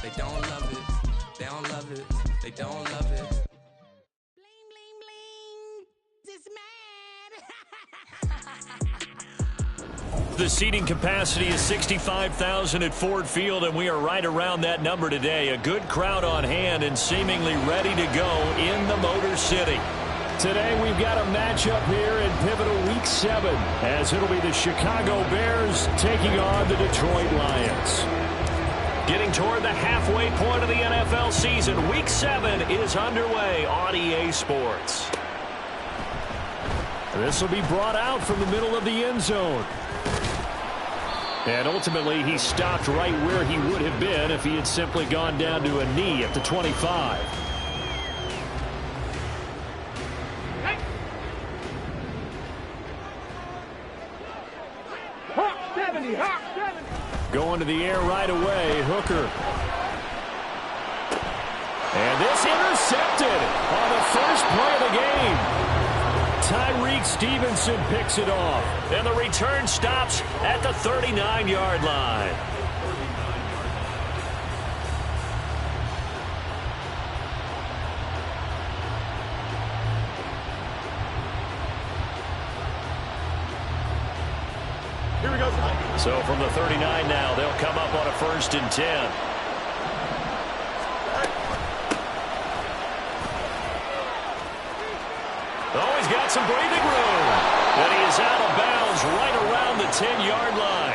They don't love it. They don't love it. They don't love it. Bling, bling, bling. This man. The seating capacity is 65,000 at Ford Field, and we are right around that number today. A good crowd on hand and seemingly ready to go in the Motor City. Today we've got a matchup here in pivotal Week 7, as it'll be the Chicago Bears taking on the Detroit Lions. Getting toward the halfway point of the NFL season, Week 7 is underway on EA Sports. This will be brought out from the middle of the end zone. And ultimately, he stopped right where he would have been if he had simply gone down to a knee at the 25. Going to the air right away, Hooker. And this intercepted on the first play of the game. Tyreek Stevenson picks it off. And the return stops at the 39-yard line. Here we go. So from the 39 now, they'll come up on a 1st and 10. Oh, he's got some breathing room. And he is out of bounds right around the 10-yard line.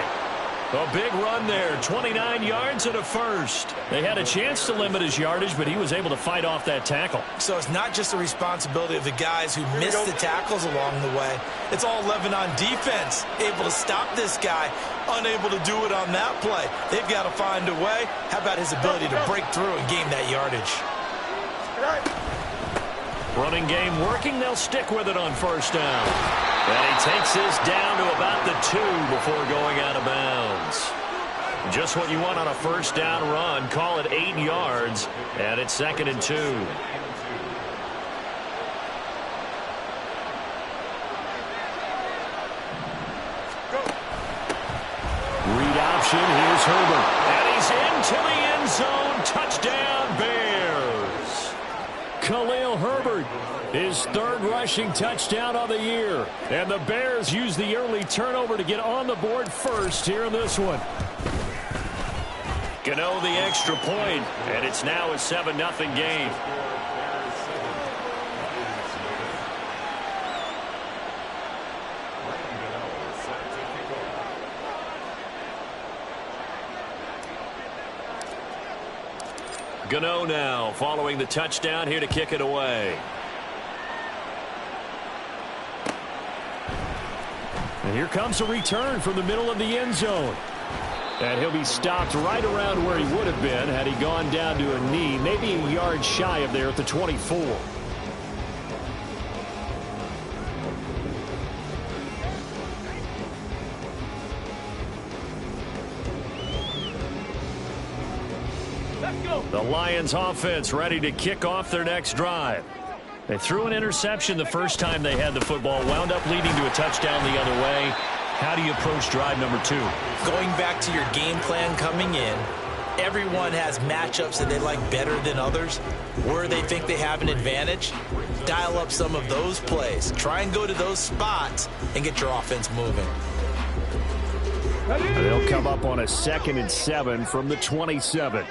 A big run there, 29 yards and a first. They had a chance to limit his yardage, but he was able to fight off that tackle. So it's not just the responsibility of the guys who missed the tackles along the way. It's all 11 on defense, able to stop this guy, unable to do it on that play. They've got to find a way. How about his ability to break through and gain that yardage? Running game working. They'll stick with it on 1st down. And he takes this down to about the 2 before going out of bounds. Just what you want on a 1st down run. Call it 8 yards, and it's 2nd and 2. Read option. Here's Herbert. And he's into the end zone. Touchdown, Bears. Khalil Herbert, his 3rd rushing touchdown of the year. And the Bears use the early turnover to get on the board first here in this one. Gano the extra point, and it's now a 7-0 game. Gano now following the touchdown here to kick it away. And here comes a return from the middle of the end zone. And he'll be stopped right around where he would have been had he gone down to a knee, maybe a yard shy of there at the 24. The Lions offense ready to kick off their next drive. They threw an interception the first time they had the football, wound up leading to a touchdown the other way. How do you approach drive number 2? Going back to your game plan coming in, everyone has matchups that they like better than others. Where they think they have an advantage, dial up some of those plays. Try and go to those spots and get your offense moving. They'll come up on a 2nd and 7 from the 27.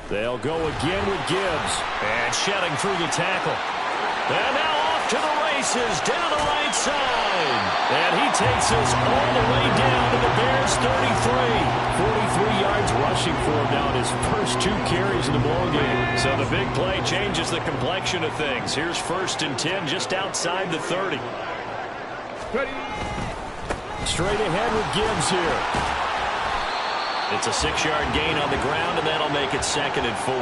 They'll go again with Gibbs. And shedding through the tackle. And now off to the races down the right side. And he takes us all the way down to the Bears 33. 43 yards rushing for him now in his first 2 carries in the ballgame. So the big play changes the complexion of things. Here's 1st and 10 just outside the 30. Straight ahead with Gibbs here. It's a 6-yard gain on the ground, and that'll make it 2nd and 4.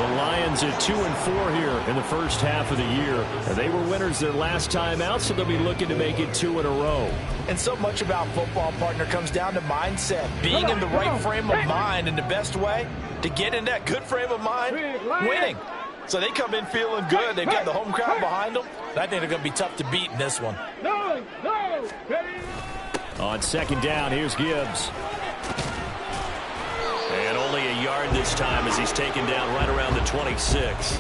The Lions at 2 and 4 here in the first half of the year. And they were winners their last time out, so they'll be looking to make it 2 in a row. And so much about football, partner, comes down to mindset. Being in the right frame of mind, and the best way to get in that good frame of mind, winning. So they come in feeling good. They've got the home crowd behind them. I think they're going to be tough to beat in this one. No, ready. On second down, here's Gibbs. And only a yard this time as he's taken down right around the 26.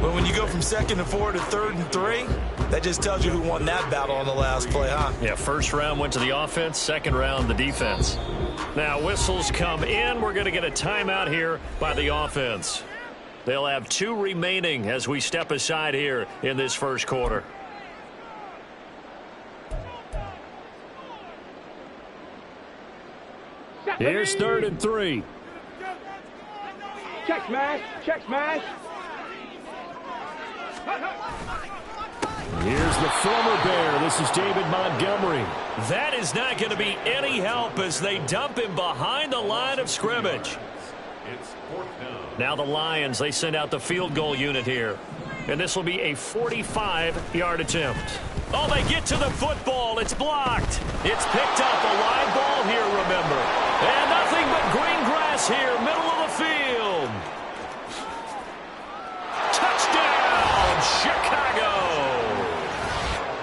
But when you go from 2nd and 4 to 3rd and 3, that just tells you who won that battle on the last play, huh? Yeah, first round went to the offense, second round the defense. Now whistles come in. We're going to get a timeout here by the offense. They'll have 2 remaining as we step aside here in this first quarter. Here's 3rd and 3. Check smash. Check smash. Here's the former Bear. This is David Montgomery. That is not going to be any help as they dump him behind the line of scrimmage. Now the Lions, they send out the field goal unit here. And this will be a 45-yard attempt. Oh, they get to the football. It's blocked. It's picked up. A live ball here, remember. And nothing but green grass here, middle of the field. Touchdown, Chicago.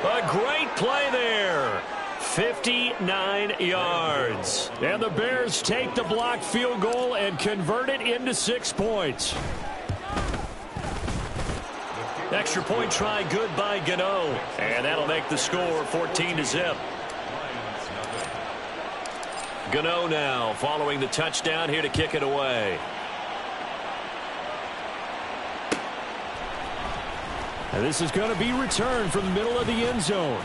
A great play there. 59 yards. And the Bears take the blocked field goal and convert it into 6 points. Extra point try good by Gano. And that'll make the score 14-0. Gano now following the touchdown here to kick it away. And this is going to be returned from the middle of the end zone.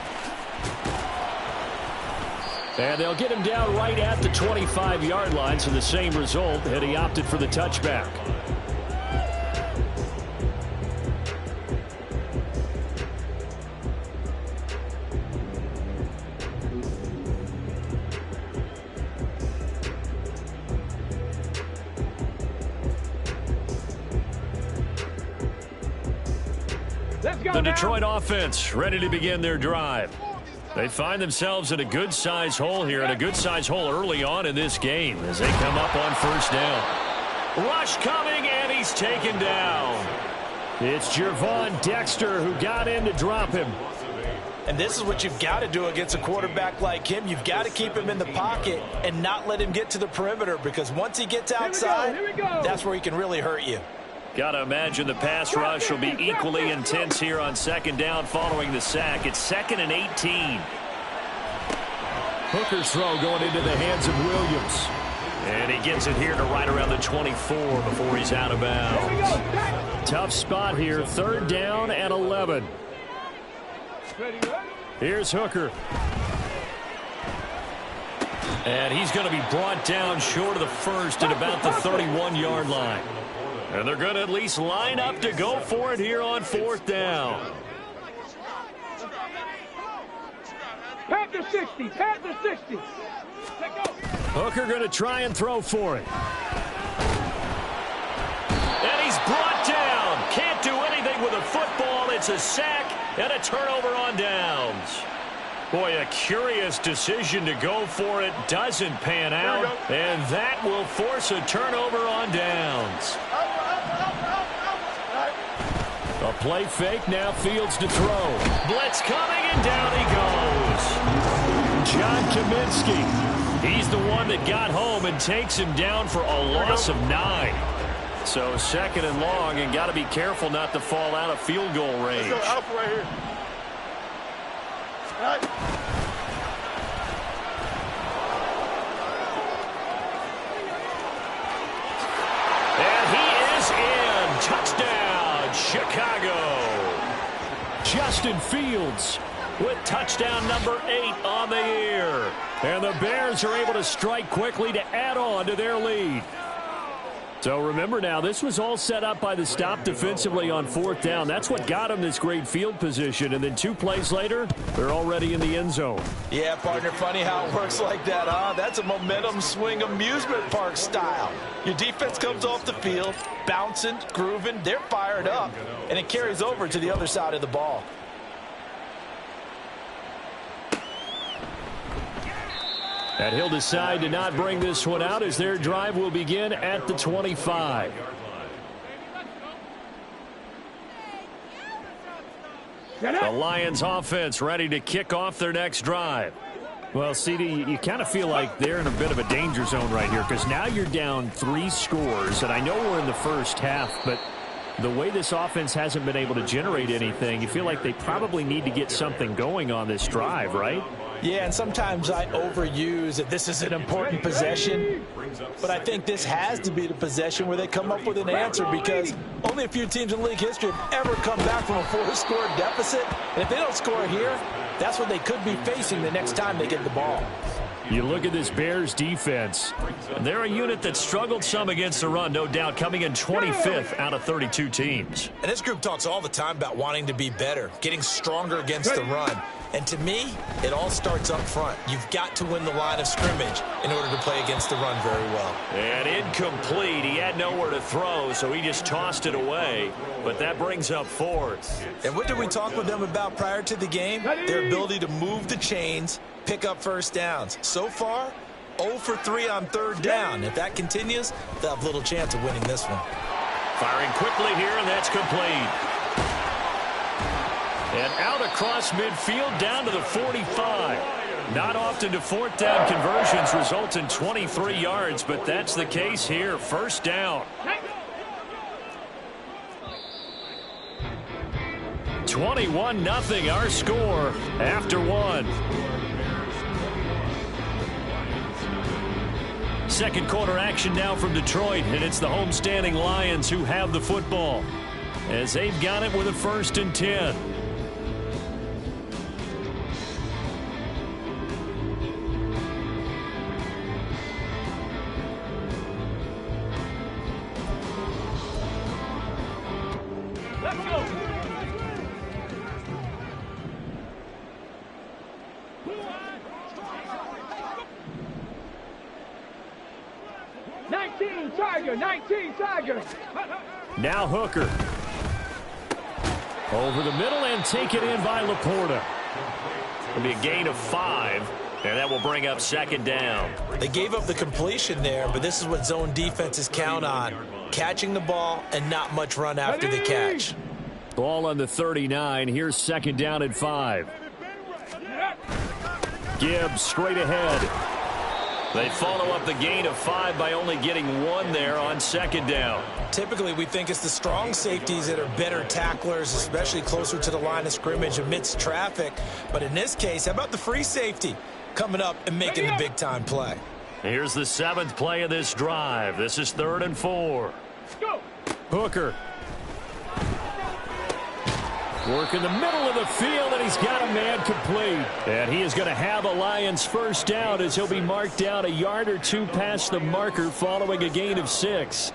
And they'll get him down right at the 25-yard line, so the same result, and he opted for the touchback. The Detroit offense ready to begin their drive. They find themselves in a good-sized hole here, and a good-sized hole early on in this game as they come up on first down. Rush coming, and he's taken down. It's Gervon Dexter who got in to drop him. And this is what you've got to do against a quarterback like him. You've got to keep him in the pocket and not let him get to the perimeter, because once he gets outside, that's where he can really hurt you. Got to imagine the pass rush will be equally intense here on second down following the sack. It's 2nd and 18. Hooker's throw going into the hands of Williams. And he gets it here to right around the 24 before he's out of bounds. Tough spot here, 3rd down and 11. Here's Hooker. And he's going to be brought down short of the first at about the 31-yard line. And they're going to at least line up to go for it here on 4th down. Pat the 60. Pat the 60. Hooker going to try and throw for it. And he's brought down. Can't do anything with a football. It's a sack and a turnover on downs. Boy, a curious decision to go for it. Doesn't pan out. And that will force a turnover on downs. A play fake, now Fields to throw. Blitz coming, and down he goes. John Kaminsky. He's the one that got home and takes him down for a loss of 9. So 2nd and long, and got to be careful not to fall out of field goal range. Let's go Alpha right here. All right. And he is in. Touchdown, Chicago. Justin Fields with touchdown number 8 on the year. And the Bears are able to strike quickly to add on to their lead. So remember now, this was all set up by the stop defensively on 4th down. That's what got them this great field position. And then 2 plays later, they're already in the end zone. Yeah, partner, funny how it works like that, huh? That's a momentum swing amusement park style. Your defense comes off the field, bouncing, grooving, they're fired up, and it carries over to the other side of the ball. And he'll decide to not bring this one out as their drive will begin at the 25. The Lions offense ready to kick off their next drive. Well, CD, you kind of feel like they're in a bit of a danger zone right here because now you're down 3 scores, and I know we're in the first half, but the way this offense hasn't been able to generate anything, you feel like they probably need to get something going on this drive, right? Yeah, and sometimes I overuse that this is an important possession, but I think this has to be the possession where they come up with an answer because only a few teams in league history have ever come back from a 4-score deficit, and if they don't score here, that's what they could be facing the next time they get the ball. You look at this Bears defense. They're a unit that struggled some against the run, no doubt, coming in 25th out of 32 teams. And this group talks all the time about wanting to be better, getting stronger against the run. And to me, it all starts up front. You've got to win the line of scrimmage in order to play against the run very well. And incomplete. He had nowhere to throw, so he just tossed it away. But that brings up 4th. And what did we talk with them about prior to the game? Their ability to move the chains, pick up first downs. So far, 0 for 3 on 3rd down. If that continues, they'll have little chance of winning this one. Firing quickly here, and that's complete. And out across midfield down to the 45. Not often do 4th down conversions result in 23 yards, but that's the case here. 1st down. 21-0 our score after 1. Second quarter action now from Detroit, and it's the homestanding Lions who have the football as they've got it with a 1st and 10. Let's go. Nineteen Tiger. Now Hooker. Over the middle and taken in by Laporta. It'll be a gain of 5, and that will bring up 2nd down. They gave up the completion there, but this is what zone defenses count on. Catching the ball and not much run after the catch. Ball on the 39. Here's 2nd down and 5. Gibbs straight ahead. They follow up the gain of 5 by only getting 1 there on 2nd down. Typically, we think it's the strong safeties that are better tacklers, especially closer to the line of scrimmage amidst traffic. But in this case, how about the free safety coming up and making the big-time play? Here's the 7th play of this drive. This is 3rd and 4. Hooker. Work in the middle of the field, and he's got a man complete. And he is going to have a Lions 1st down as he'll be marked down a yard or 2 past the marker following a gain of 6.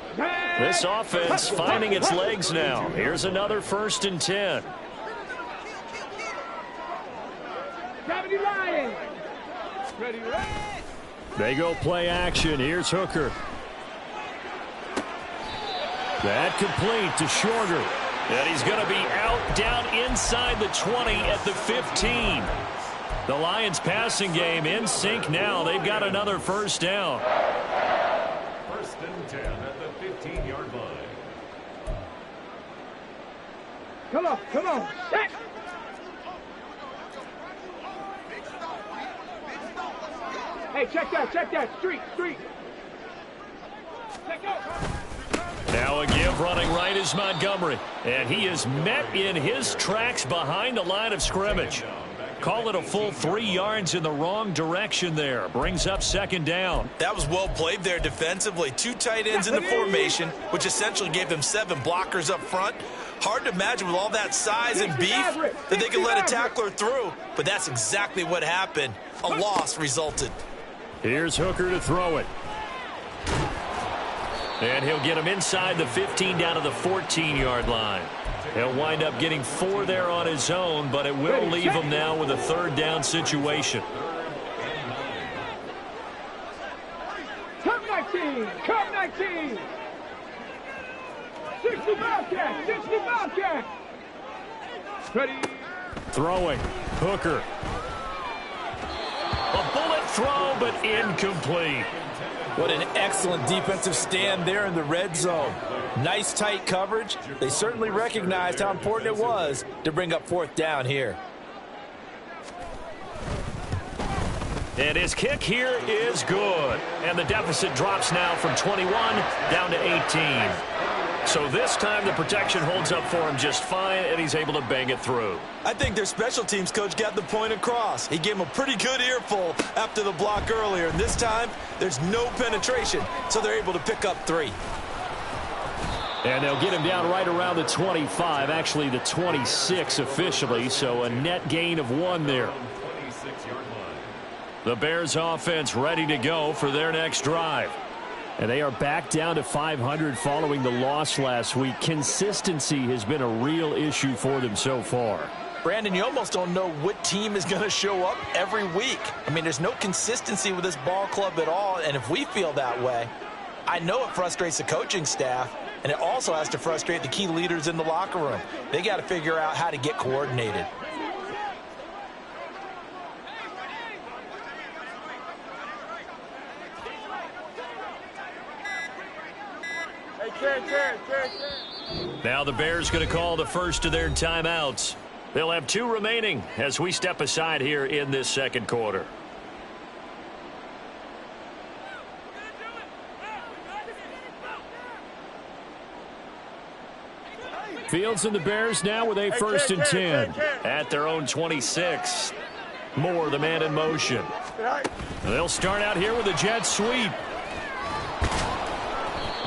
This offense finding its legs now. Here's another 1st and 10. They go play action. Here's Hooker. That complete to Shorter. And he's going to be out down inside the 20 at the 15. The Lions passing game in sync now. They've got another 1st down. 1st and 10 at the 15-yard line. Come on. Set. Hey, check that. Street. Check out. Now a give running right is Montgomery. And he is met in his tracks behind the line of scrimmage. Call it a full 3 yards in the wrong direction there. Brings up 2nd down. That was well played there defensively. 2 tight ends in the formation, which essentially gave them 7 blockers up front. Hard to imagine with all that size and beef that they could let a tackler through. But that's exactly what happened. A loss resulted. Here's Hooker to throw it. And he'll get him inside the 15 down to the 14-yard line. He'll wind up getting 4 there on his own, but it will leave him now with a 3rd down situation. Come 19. 60 Bobcat. Ready. Throwing. Hooker. A bullet throw, but incomplete. What an excellent defensive stand there in the red zone. Nice tight coverage. They certainly recognized how important it was to bring up 4th down here. And his kick here is good. And the deficit drops now from 21 down to 18. So this time the protection holds up for him just fine, and he's able to bang it through. I think their special teams coach got the point across. He gave him a pretty good earful after the block earlier, and this time there's no penetration, so they're able to pick up 3. And they'll get him down right around the 25, actually the 26 officially, so a net gain of 1 there. The Bears offense ready to go for their next drive. And they are back down to 500 following the loss last week. Consistency has been a real issue for them so far. Brandon, you almost don't know what team is going to show up every week. I mean, there's no consistency with this ball club at all, and if we feel that way, I know it frustrates the coaching staff, and it also has to frustrate the key leaders in the locker room. They got to figure out how to get coordinated. Now the Bears going to call the first of their timeouts. They'll have 2 remaining as we step aside here in this second quarter. Fields and the Bears now with a 1st and 10 at their own 26. Moore, the man in motion. They'll start out here with a jet sweep.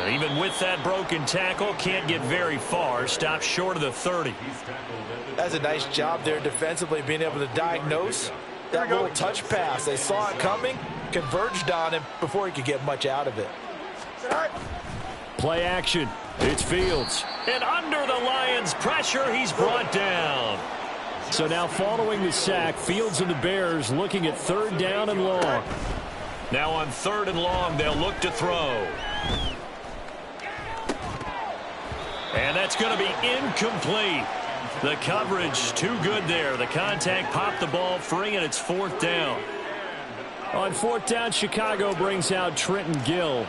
And even with that broken tackle, can't get very far. Stops short of the 30. That's a nice job there defensively, being able to diagnose that little touch pass. They saw it coming, converged on him before he could get much out of it. Play action. It's Fields. And under the Lions' pressure, he's brought down. So now following the sack, Fields and the Bears looking at 3rd down and long. Now on 3rd and long, they'll look to throw. And that's going to be incomplete. The coverage too good there. The contact popped the ball free, and it's 4th down. On 4th down, Chicago brings out Trenton Gill.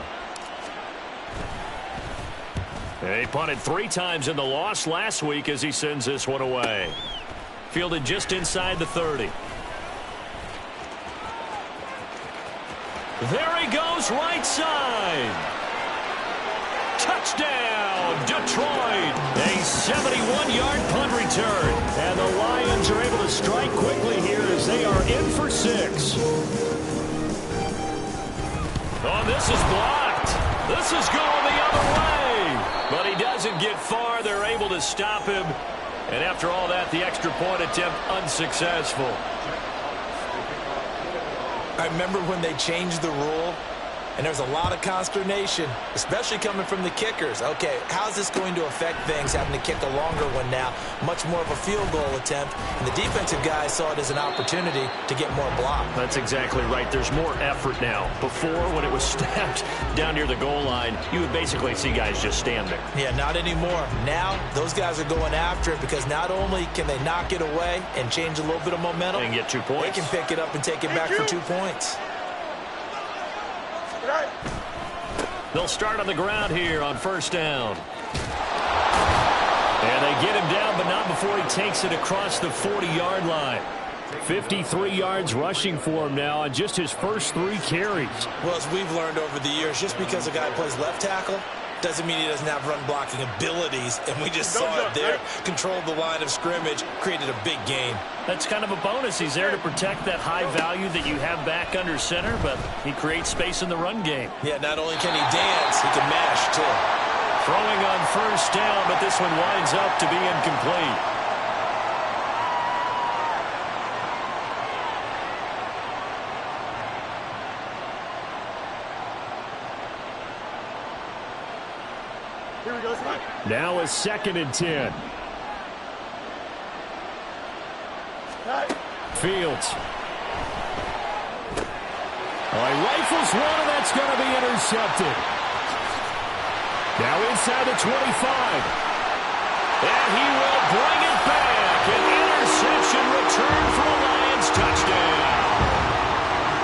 They punted 3 times in the loss last week as he sends this one away. Fielded just inside the 30. There he goes, right side. Touchdown, Detroit. A 71-yard punt return. And the Lions are able to strike quickly here as they are in for 6. Oh, this is blocked. This is going the other way. But he doesn't get far. They're able to stop him. And after all that, the extra point attempt unsuccessful. I remember when they changed the rule, and there was a lot of consternation, especially coming from the kickers. Okay, how's this going to affect things, having to kick a longer one now? Much more of a field goal attempt. And the defensive guys saw it as an opportunity to get more block. That's exactly right. There's more effort now. Before, when it was snapped down near the goal line, you would basically see guys just stand there. Yeah, not anymore. Now, those guys are going after it because not only can they knock it away and change a little bit of momentum, and get 2 points. They can pick it up and take it back for 2 points. They'll start on the ground here on 1st down. And they get him down, but not before he takes it across the 40-yard line. 53 yards rushing for him now on just his first 3 carries. Well, as we've learned over the years, just because a guy plays left tackle doesn't mean he doesn't have run-blocking abilities, and we just saw it there. Controlled the line of scrimmage, created a big gain. That's kind of a bonus. He's there to protect that high value that you have back under center, but he creates space in the run game. Yeah, not only can he dance, he can mash, too. Throwing on 1st down, but this one winds up to be incomplete. Now a 2nd and 10. Fields. Oh, he rifles one, and that's going to be intercepted. Now inside the 25. And he will bring it back. An interception return for a Lions touchdown.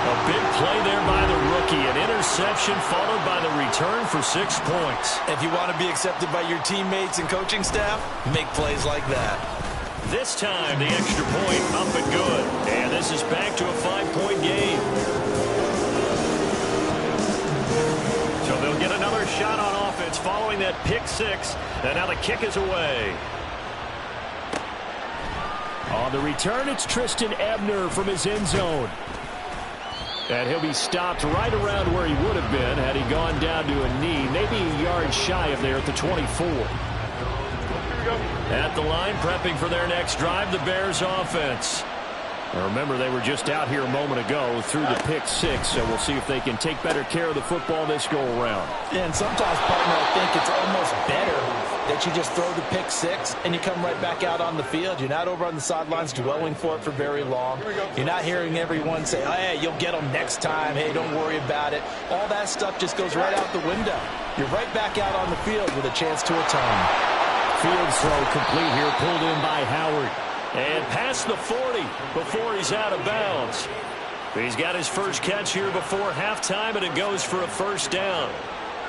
A big play there by the rookie. An interception followed by the return for 6 points. If you want to be accepted by your teammates and coaching staff, make plays like that. This time, the extra point up and good. And this is back to a 5-point game. first shot on offense following that pick six. And now the kick is away. On the return, it's Tristan Ebner from his end zone. And he'll be stopped right around where he would have been had he gone down to a knee, maybe a yard shy of there at the 24. At the line, prepping for their next drive, the Bears offense. Now remember, they were just out here a moment ago through the pick six, so we'll see if they can take better care of the football this go-around. And sometimes, partner, I think it's almost better that you just throw the pick six and you come right back out on the field. You're not over on the sidelines dwelling for it for very long. You're not hearing everyone say, oh, hey, you'll get them next time. Hey, don't worry about it. All that stuff just goes right out the window. You're right back out on the field with a chance to atone. Field throw complete here, pulled in by Howard. And past the 40 before he's out of bounds. He's got his first catch here before halftime, and it goes for a first down.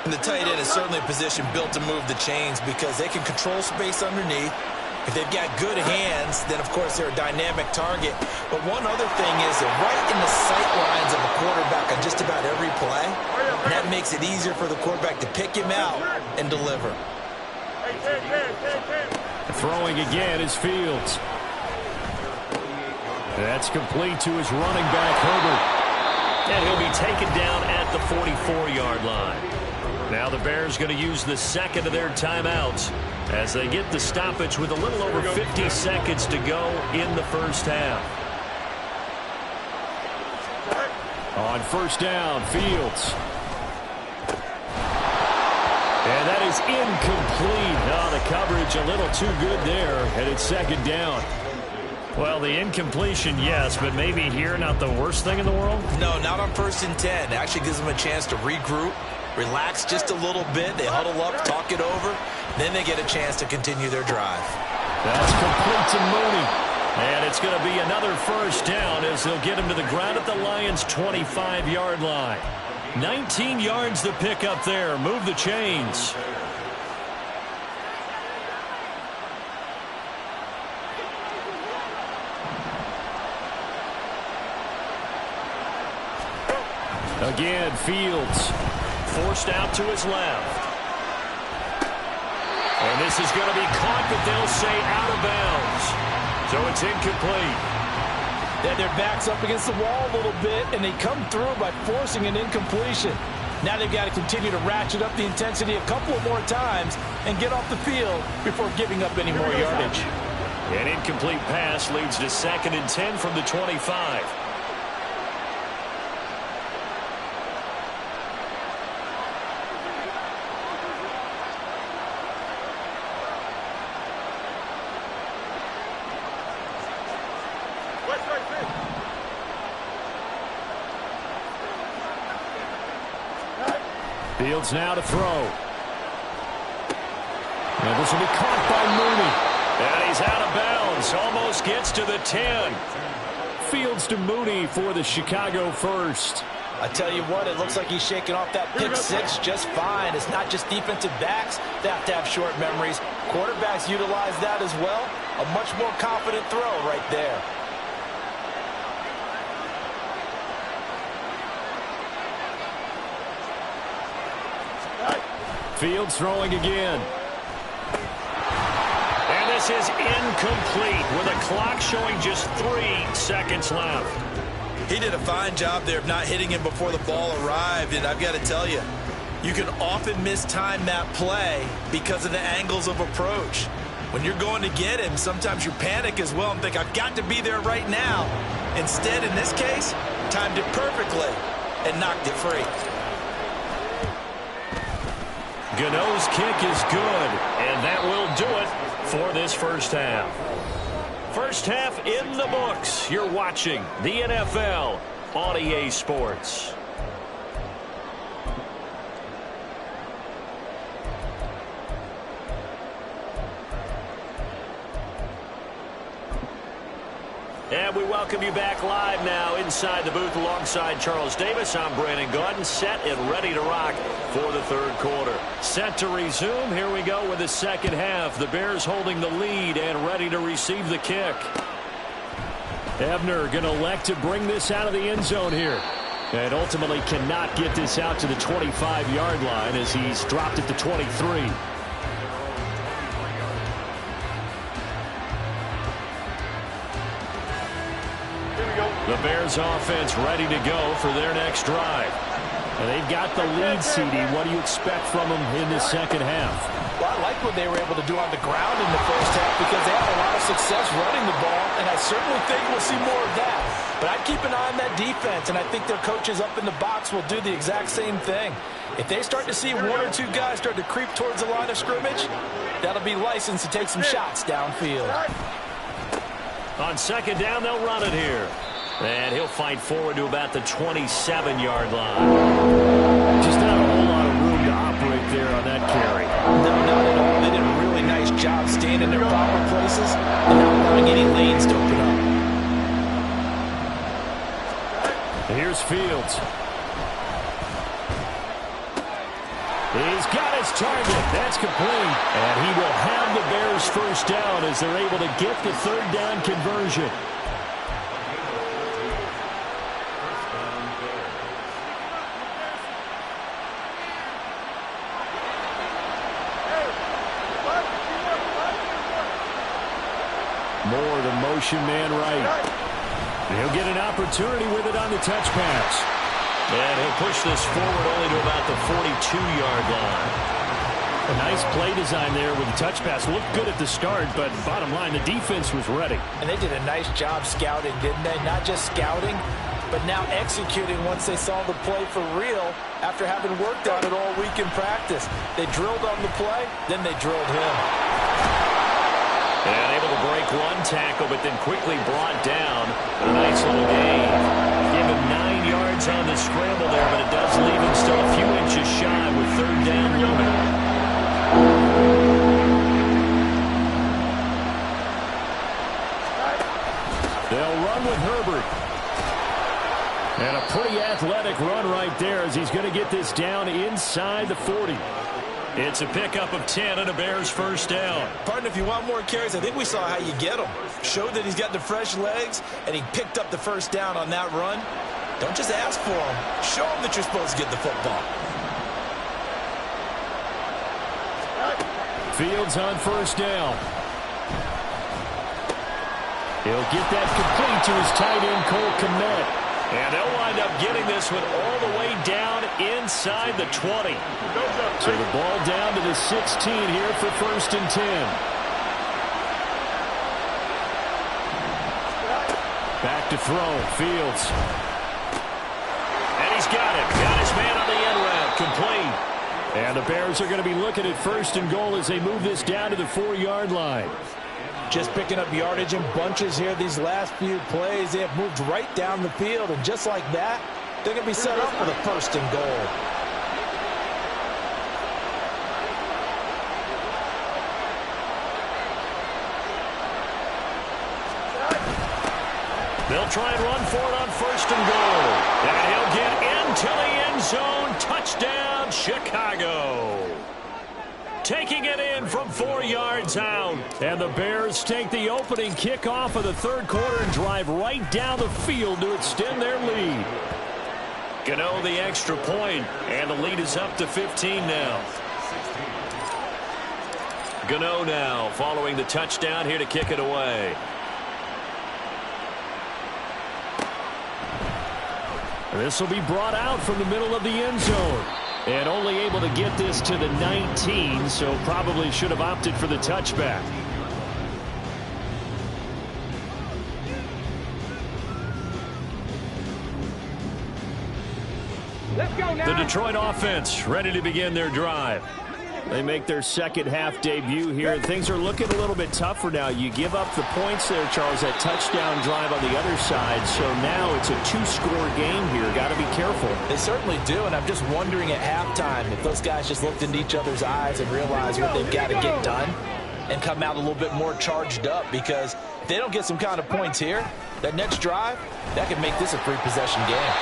And the tight end is certainly a position built to move the chains because they can control space underneath. If they've got good hands, then, of course, they're a dynamic target. But one other thing is they're right in the sight lines of a quarterback on just about every play. And that makes it easier for the quarterback to pick him out and deliver. Throwing again is Fields. That's complete to his running back, Herbert. And he'll be taken down at the 44-yard line. Now the Bears going to use the second of their timeouts as they get the stoppage with a little over 50 seconds to go in the first half. On first down, Fields. And that is incomplete. Oh, the coverage a little too good there, and it's second down. Well, the incompletion, yes, but maybe here not the worst thing in the world? No, not on 1st and 10. It actually gives them a chance to regroup, relax just a little bit. They huddle up, talk it over. Then they get a chance to continue their drive. That's complete to Mooney. And it's going to be another first down as they'll get him to the ground at the Lions' 25-yard line. 19 yards to pick up there. Move the chains. Again, Fields forced out to his left. And this is going to be caught, but they'll say out of bounds. So it's incomplete. Then their back's up against the wall a little bit, and they come through by forcing an incompletion. Now they've got to continue to ratchet up the intensity a couple of more times and get off the field before giving up any more yardage. An incomplete pass leads to 2nd and 10 from the 25. Fields now to throw. And this will be caught by Mooney. And he's out of bounds. Almost gets to the 10. Fields to Mooney for the Chicago first. I tell you what, it looks like he's shaking off that pick six just fine. It's not just defensive backs that have to have short memories. Quarterbacks utilize that as well. A much more confident throw right there. Fields throwing again. And this is incomplete with a clock showing just 3 seconds left. He did a fine job there of not hitting him before the ball arrived, and I've got to tell you, you can often mistime that play because of the angles of approach. When you're going to get him, sometimes you panic as well and think, I've got to be there right now. Instead, in this case, timed it perfectly and knocked it free. Gano's kick is good, and that will do it for this first half. First half in the books. You're watching the NFL on EA Sports. And we welcome you back live now inside the booth alongside Charles Davis. I'm Brandon Gaudin, set and ready to rock for the third quarter. Set to resume. Here we go with the second half. The Bears holding the lead and ready to receive the kick. Ebner going to elect to bring this out of the end zone here. And ultimately cannot get this out to the 25-yard line as he's dropped at the 23. The Bears offense ready to go for their next drive. And they've got the lead, CD. What do you expect from them in the second half? Well, I like what they were able to do on the ground in the first half because they had a lot of success running the ball, and I certainly think we'll see more of that. But I'd keep an eye on that defense, and I think their coaches up in the box will do the exact same thing. If they start to see one or two guys start to creep towards the line of scrimmage, that'll be licensed to take some shots downfield. On second down, they'll run it here. And he'll fight forward to about the 27-yard line. Just not a whole lot of room to operate there on that carry. No, not at all. They did a really nice job staying in their proper places and not allowing any lanes to open up. Here's Fields. He's got his target. That's complete. And he will have the Bears first down as they're able to get the third down conversion. Moore, the motion man right. He'll get an opportunity with it on the touch pass. And he'll push this forward only to about the 42-yard line. A nice play design there with the touch pass. Looked good at the start, but bottom line, the defense was ready. And they did a nice job scouting, didn't they? Not just scouting, but now executing once they saw the play for real after having worked on it all week in practice. They drilled on the play, then they drilled him. And able to break one tackle, but then quickly brought down. A nice little gain. Give him 9 yards on the scramble there, but it does leave him still a few inches shy with third down looming. They'll run with Herbert. And a pretty athletic run right there as he's going to get this down inside the 40. It's a pickup of 10 and a Bears first down. Partner, if you want more carries, I think we saw how you get them. Showed that he's got the fresh legs, and he picked up the first down on that run. Don't just ask for them. Show them that you're supposed to get the football. Fields on first down. He'll get that complete to his tight end, Cole Kmet. And they'll wind up getting this one all the way down inside the 20. So the ball down to the 16 here for first and 10. Back to throw. Fields. And he's got it. Got his man on the end route. Complete. And the Bears are going to be looking at first and goal as they move this down to the 4-yard line. Just picking up yardage in bunches here these last few plays. They have moved right down the field, and just like that, they're going to be set up for the first and goal. They'll try and run for it on first and goal. And he'll get into the end zone. Touchdown, Chicago. Taking it in from 4 yards out. And the Bears take the opening kickoff of the third quarter and drive right down the field to extend their lead. Gano the extra point, and the lead is up to 15 now. Gano now following the touchdown here to kick it away. This will be brought out from the middle of the end zone. And only able to get this to the 19, so probably should have opted for the touchback. Let's go now. The Detroit offense ready to begin their drive. They make their second half debut here, and things are looking a little bit tougher now. You give up the points there, Charles, that touchdown drive on the other side, so now it's a 2-score game here. Got to be careful. They certainly do, and I'm just wondering at halftime if those guys just looked into each other's eyes and realized what they've got to get done and come out a little bit more charged up, because if they don't get some kind of points here, that next drive, that could make this a 3-possession game.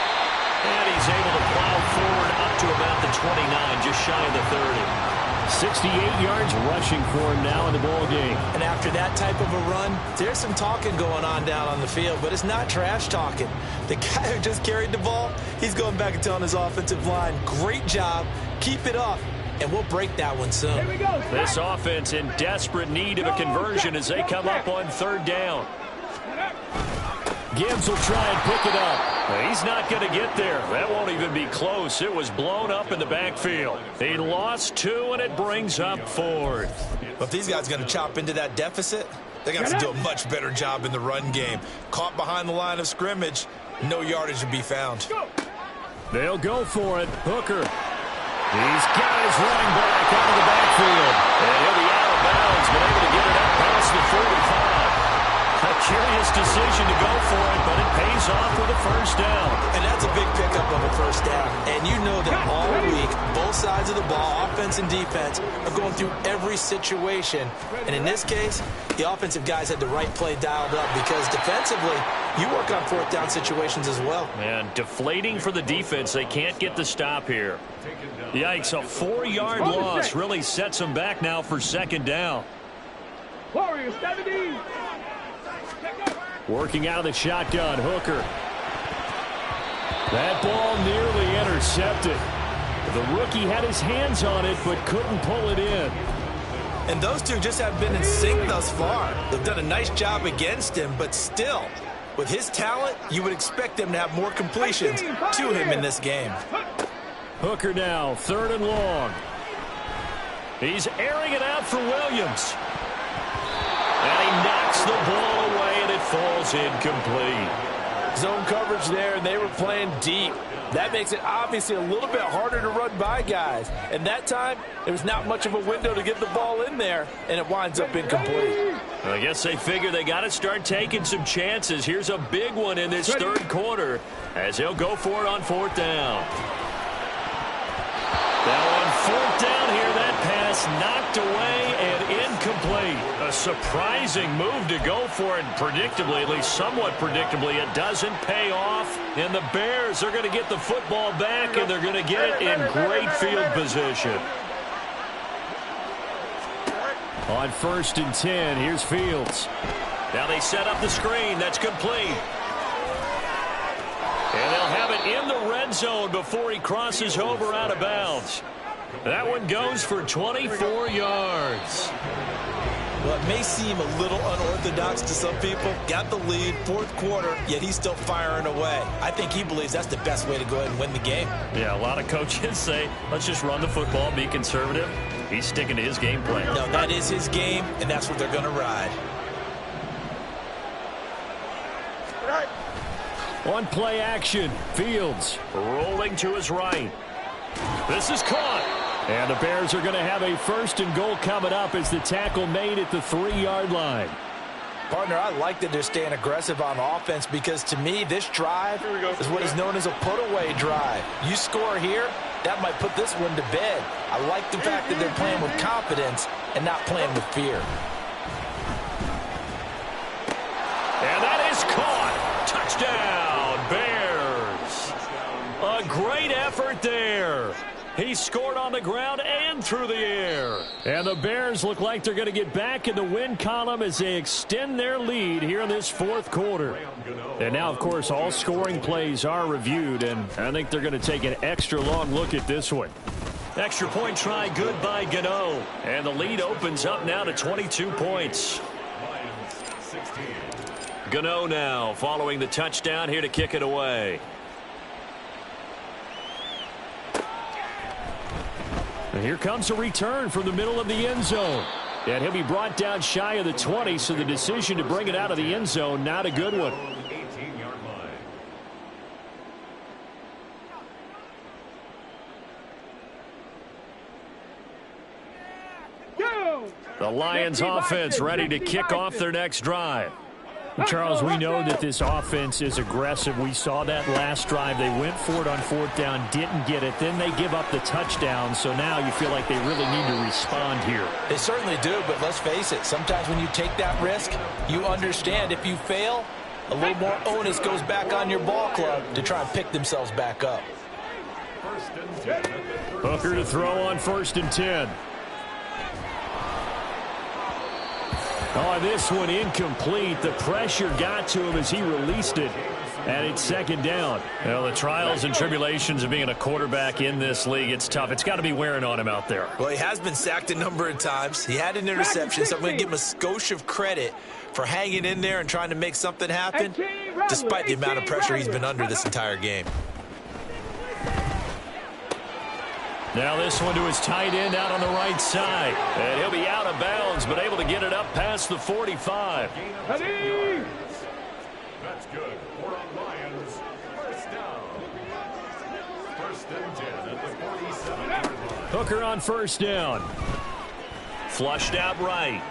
And he's able to plow forward up to about the 29, just shy of the 30. 68 yards rushing for him now in the ball game. And after that type of a run, there's some talking going on down on the field, but it's not trash talking. The guy who just carried the ball, he's going back and telling his offensive line, great job, keep it up, and we'll break that one soon. Here we go. This offense in desperate need of a conversion as they come up on third down. Gibbs will try and pick it up. He's not going to get there. That won't even be close. It was blown up in the backfield. He lost 2, and it brings up 4th. But if these guys are going to chop into that deficit, they're going to have to do a much better job in the run game. Caught behind the line of scrimmage, no yardage to be found. They'll go for it. Hooker. He's got his running back out of the backfield. And he'll be out of bounds, but able to get it up past the 45. A curious decision to go for it, but it pays off with a first down. And that's a big pickup of a first down. And you know that all week, both sides of the ball, offense and defense, are going through every situation. And in this case, the offensive guys had the right play dialed up because defensively, you work on fourth down situations as well. And deflating for the defense. They can't get the stop here. Yikes, a 4-yard loss really sets them back now for second down. Warriors 70. Working out of the shotgun, Hooker. That ball nearly intercepted. The rookie had his hands on it, but couldn't pull it in. And those two just have been in sync thus far. They've done a nice job against him, but still, with his talent, you would expect them to have more completions to him in this game. Hooker now, 3rd and long. He's airing it out for Williams. And he knocks the ball away, and it falls incomplete. Zone coverage there, and they were playing deep. That makes it obviously a little bit harder to run by guys. And that time, there was not much of a window to get the ball in there, and it winds up incomplete. I guess they figure they got to start taking some chances. Here's a big one in this third quarter as he'll go for it on 4th down. Now on 4th down here, that pass knocked away and incomplete. A surprising move to go for it. Predictably, at least somewhat predictably, it doesn't pay off. And the Bears are going to get the football back, and they're going to get it in great field position. On 1st and 10, here's Fields. Now they set up the screen. That's complete. And they'll have it in the red zone before he crosses over out of bounds. That one goes for 24 yards. Well, it may seem a little unorthodox to some people. Got the lead, 4th quarter, yet he's still firing away. I think he believes that's the best way to go ahead and win the game. Yeah, a lot of coaches say, let's just run the football, be conservative. He's sticking to his game plan. No, that is his game, and that's what they're going to ride. On play action, Fields rolling to his right. This is caught. And the Bears are going to have a 1st and goal coming up as the tackle made at the 3-yard line. Partner, I like that they're staying aggressive on offense because to me, this drive is what is known as a put-away drive. You score here, that might put this one to bed. I like the fact that they're playing with confidence and not playing with fear. And that is caught. Touchdown, Bears. A great effort there. He scored on the ground and through the air. And the Bears look like they're going to get back in the win column as they extend their lead here in this 4th quarter. And now, of course, all scoring plays are reviewed, and I think they're going to take an extra long look at this one. Extra point try good by Gano. And the lead opens up now to 22 points. Gano now following the touchdown here to kick it away. And here comes a return from the middle of the end zone. And he'll be brought down shy of the 20, so the decision to bring it out of the end zone, not a good one. 18-yard line. The Lions offense ready to kick off their next drive. Charles, we know that this offense is aggressive. We saw that last drive. They went for it on 4th down, didn't get it. Then they give up the touchdown. So now you feel like they really need to respond here. They certainly do, but let's face it. Sometimes when you take that risk, you understand if you fail, a little more onus goes back on your ball club to try and pick themselves back up. First and 10. Hooker to throw on 1st and 10. Oh, this one incomplete. The pressure got to him as he released it. And it's second down. Well, the trials and tribulations of being a quarterback in this league, it's tough. It's got to be wearing on him out there. Well, he has been sacked a number of times. He had an interception, so I'm going to give him a skosh of credit for hanging in there and trying to make something happen, despite the amount of pressure he's been under this entire game. Now this one to his tight end out on the right side. And he'll be out of bounds, but able to get it up past the 45. Ready? That's good. For a Lions. First down. First and 10 at the 47-yard line. Hooker on first down. Flushed out right.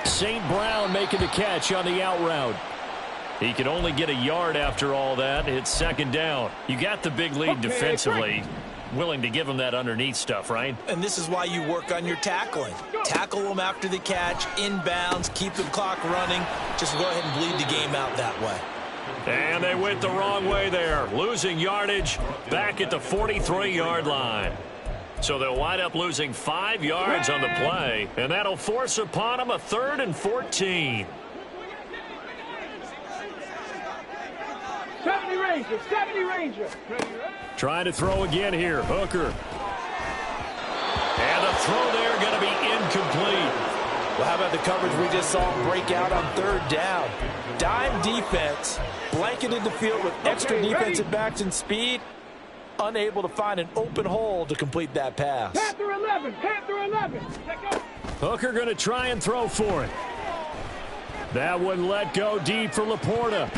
St. Brown making the catch on the out route. He could only get a yard after all that. It's second down. You got the big lead defensively. Willing to give him that underneath stuff, right? And this is why you work on your tackling. Tackle them after the catch, inbounds, keep the clock running. Just go ahead and bleed the game out that way. And they went the wrong way there. Losing yardage back at the 43-yard line. So they'll wind up losing 5 yards on the play. And that'll force upon them a 3rd and 14. 70 Ranger, 70 Ranger. Trying to throw again here. Hooker. And the throw there going to be incomplete. Well, how about the coverage we just saw him break out on third down? Dime defense, blanketed the field with extra defensive backs and speed, unable to find an open hole to complete that pass. Panther 11, Panther 11. Hooker going to try and throw for it. That one let go deep for Laporta.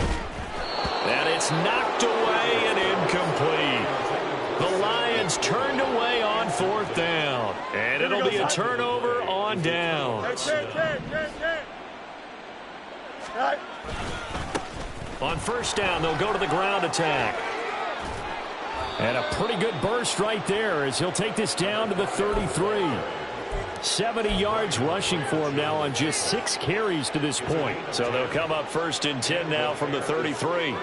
And it's knocked away and incomplete. The Lions turned away on 4th down. And it'll be a turnover on downs. On first down, they'll go to the ground attack. And a pretty good burst right there as he'll take this down to the 33. 70 yards rushing for him now on just 6 carries to this point. So they'll come up 1st and 10 now from the 33.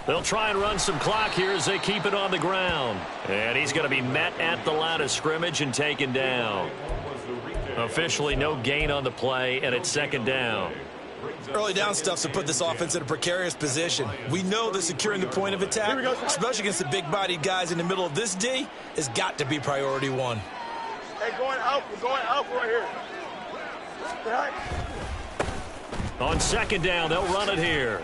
They'll try and run some clock here as they keep it on the ground. And he's going to be met at the line of scrimmage and taken down. Officially no gain on the play, and it's second down. Early down stuff's to put this offense in a precarious position. We know that securing the point of attack, especially against the big-bodied guys in the middle of this D, has got to be priority one. Hey, going out. We're going out right here. Right. On second down, they'll run it here.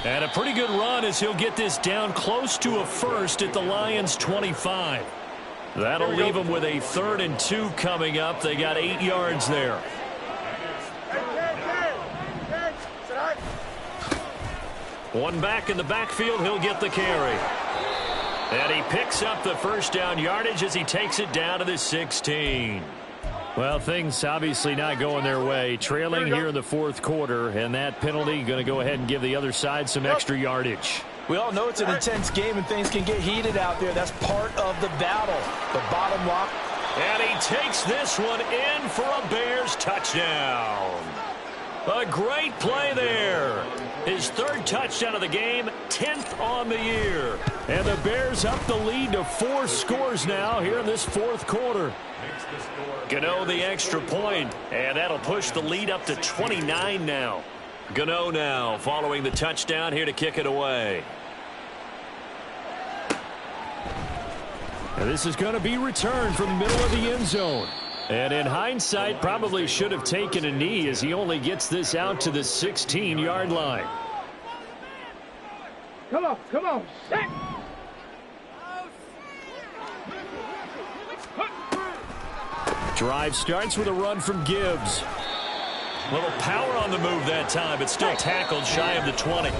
And a pretty good run as he'll get this down close to a first at the Lions' 25. That'll leave them with a 3rd and 2 coming up. They got 8 yards there. One back in the backfield, he'll get the carry. And he picks up the first down yardage as he takes it down to the 16. Well, things obviously not going their way. Trailing here in the 4th quarter, and that penalty going to go ahead and give the other side some extra yardage. We all know it's an intense game and things can get heated out there. That's part of the battle. The bottom line. And he takes this one in for a Bears touchdown. A great play there. His 3rd touchdown of the game, 10th on the year. And the Bears up the lead to 4 scores now here in this 4th quarter. Gano the extra point, and that'll push the lead up to 29 now. Gano now following the touchdown here to kick it away. And this is going to be returned from the middle of the end zone. And in hindsight, probably should have taken a knee as he only gets this out to the 16-yard line. Come on, come on. Set. Drive starts with a run from Gibbs. Little power on the move that time, but still tackled shy of the 20.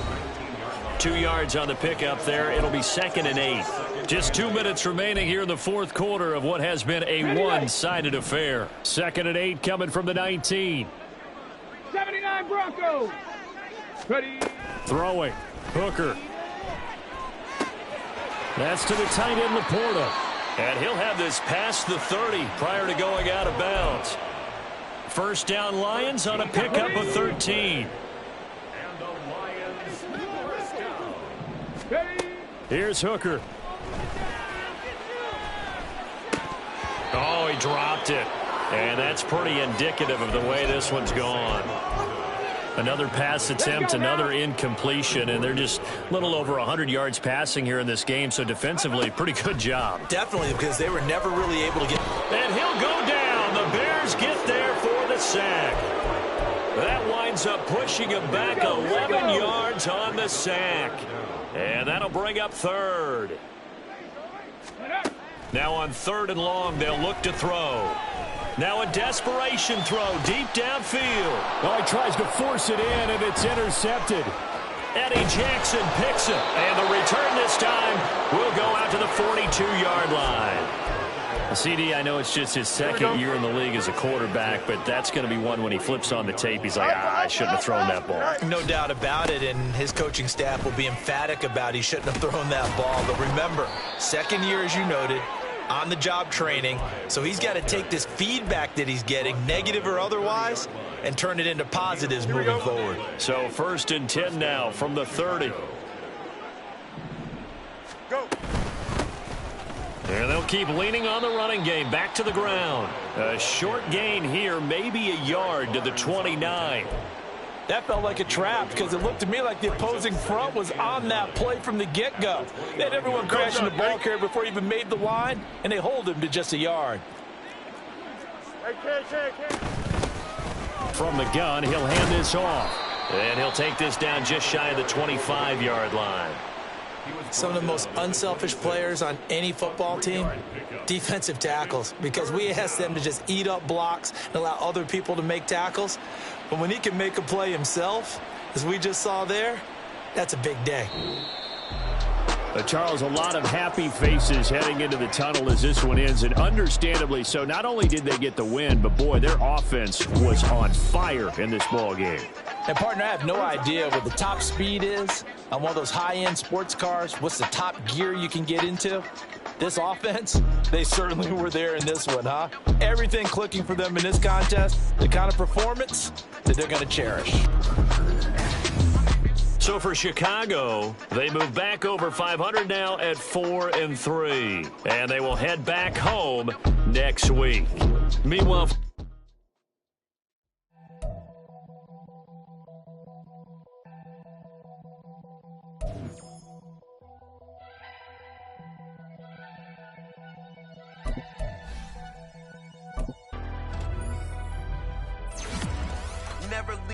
2 yards on the pickup there. It'll be 2nd and 8. Just 2 minutes remaining here in the 4th quarter of what has been a one-sided affair. 2nd and 8 coming from the 19. 79 Broncos. Ready. Throwing. Hooker. That's to the tight end, Laporta. And he'll have this past the 30 prior to going out of bounds. First down, Lions on a pickup of 13. And the Lions first down. Here's Hooker. Oh, he dropped it. And that's pretty indicative of the way this one's gone. Another pass attempt, another incompletion, and they're just a little over 100 yards passing here in this game, so defensively, pretty good job. Definitely, because they were never really able to get... And he'll go down. The Bears get there for the sack. That winds up pushing him back 11 yards on the sack. And that'll bring up third. Now on 3rd and long, they'll look to throw. Now a desperation throw deep downfield. Oh, he tries to force it in, and it's intercepted. Eddie Jackson picks it, and the return this time will go out to the 42-yard line. CD, I know it's just his second year in the league as a quarterback, but that's going to be one when he flips on the tape. He's like, I shouldn't have thrown that ball. No doubt about it, and his coaching staff will be emphatic about he shouldn't have thrown that ball. But remember, second year, as you noted, on-the-job training, so he's got to take this feedback that he's getting, negative or otherwise, and turn it into positives moving forward. So 1st and 10 now from the 30. Go. And they'll keep leaning on the running game. Back to the ground. A short gain here, maybe a yard to the 29. That felt like a trap because it looked to me like the opposing front was on that play from the get-go. They had everyone crashing the ball carrier before he even made the line, and they hold him to just a yard. From the gun, he'll hand this off. And he'll take this down just shy of the 25-yard line. Some of the most unselfish players on any football team, defensive tackles, because we ask them to just eat up blocks and allow other people to make tackles. But when he can make a play himself, as we just saw there, that's a big day. Charles, a lot of happy faces heading into the tunnel as this one ends, and understandably so. Not only did they get the win, but, boy, their offense was on fire in this ball game. And, partner, I have no idea what the top speed is on one of those high-end sports cars. What's the top gear you can get into? This offense, they certainly were there in this one, huh? Everything clicking for them in this contest, the kind of performance that they're going to cherish. So for Chicago, they move back over 500 now at 4-3. And they will head back home next week. Meanwhile... Never leave.